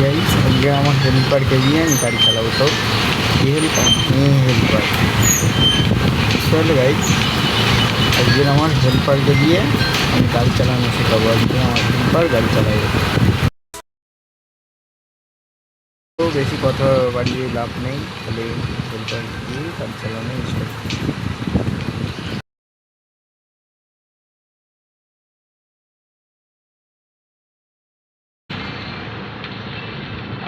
Guys, আজকে আমার হেল্পারকে দিয়ে আমি গাড়ি চালাবো। তো কি হেল্পার? হেল্পার। চলো গাইস, আজকে আমার হেল্পারকে দিয়ে আমি গাড়ি চালানো শেখাবো। আজকে আমার হেল্পার গাড়ি চালাবো। তো বেশি কথা বাড়িয়ে লাভ নেই, তাহলে হেল্পার দিয়ে গাড়ি চালানো স্টার্ট।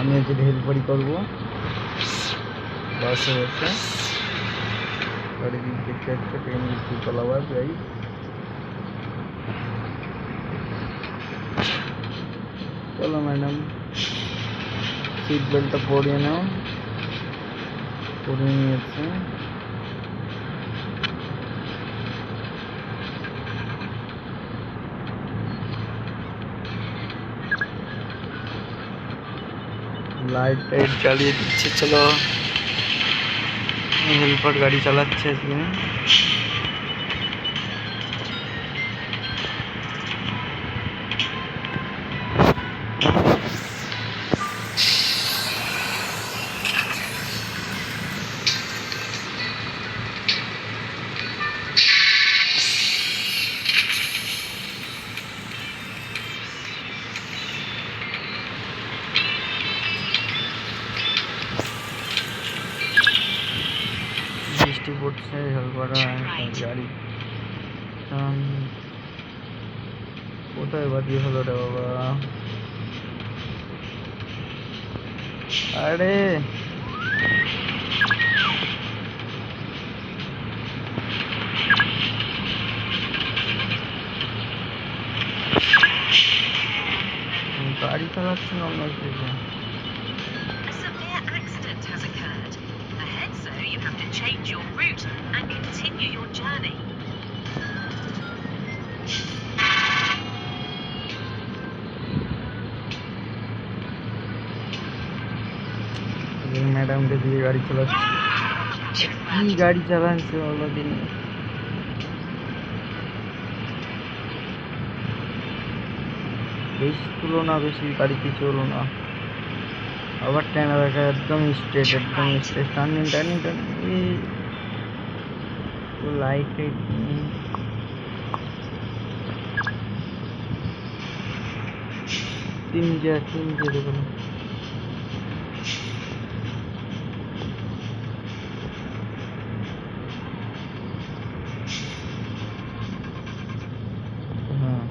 আমি আজকে হেল্পারই করবো বসে বসে। চারিদিক দেখতে একটা ট্রেন চালাবার যাই। চলো ম্যাডাম, সিট বেল্টটা পরিয়ে নাও। পরিয়ে নিয়েছে। লাইট টাইট জ্বালিয়ে দিচ্ছে। চলো, হেল্পার গাড়ি চালাচ্ছে আজকে। বৃষ্টি পড়ছে, হেল্পার গাড়ি কোথায় বাদিয়ে হলো রে বাবা? আরে গাড়ি চালাচ্ছে না অন্য দিকে। A severe accident has occurred. Ahead, sir, you have to change your route and continue your journey. ম্যাডামকে দিয়ে গাড়ি চালাচ্ছে। কি গাড়ি চালাচ্ছে অন্যদিন? বেশি তুলো না, বেশি গাড়িতে চলো না। আবার টানা দেখা, একদম স্ট্রেট, একদম straight. Turning turning turning. Light tight তিনটে দেখো। হ্যাঁ,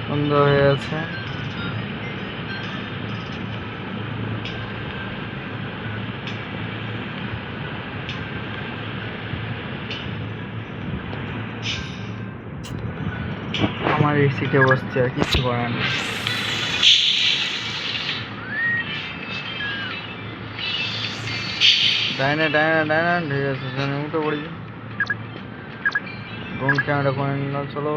সন্ধ্যা হয়ে আছে। আমার এই সিটে বসছে, আর কিছু করার নেই। ডাইনা ডাইনা ডাইনা ঠিক আছে, উঠে পড়েছি। ড্রোন ক্যামেরা করে নিলাম। চলো,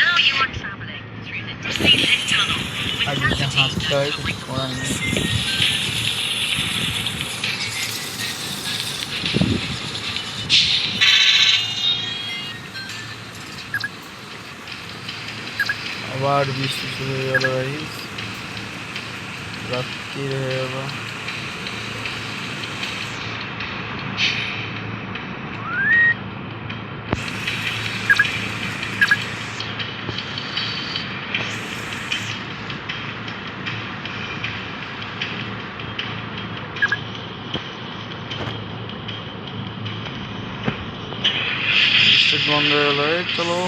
Now you are travelling through the Disneyland Tunnel with আজকে হাঁটতে হয়, কিছু করার নেই। আবার বৃষ্টি শুরু হয়ে গেল গাইস, রাত্রি হয়ে গেল। বন্ধ হয়ে গেল। চলো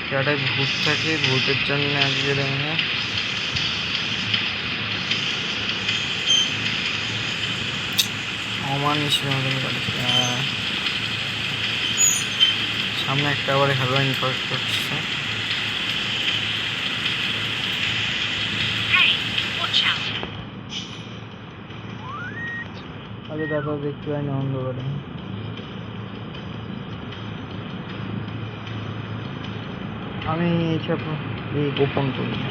জায়গাটায় ভূত থাকে, ভূতের জন্য আজকে মানে অমানুষের মতন করেছে। সামনে একটা আবার হেরোইন পার্ক করছে। Hey, watch out. আগে তারপর দেখতে পাইনি অন্ধকারে। আমি এইসব এই গোপন করি না।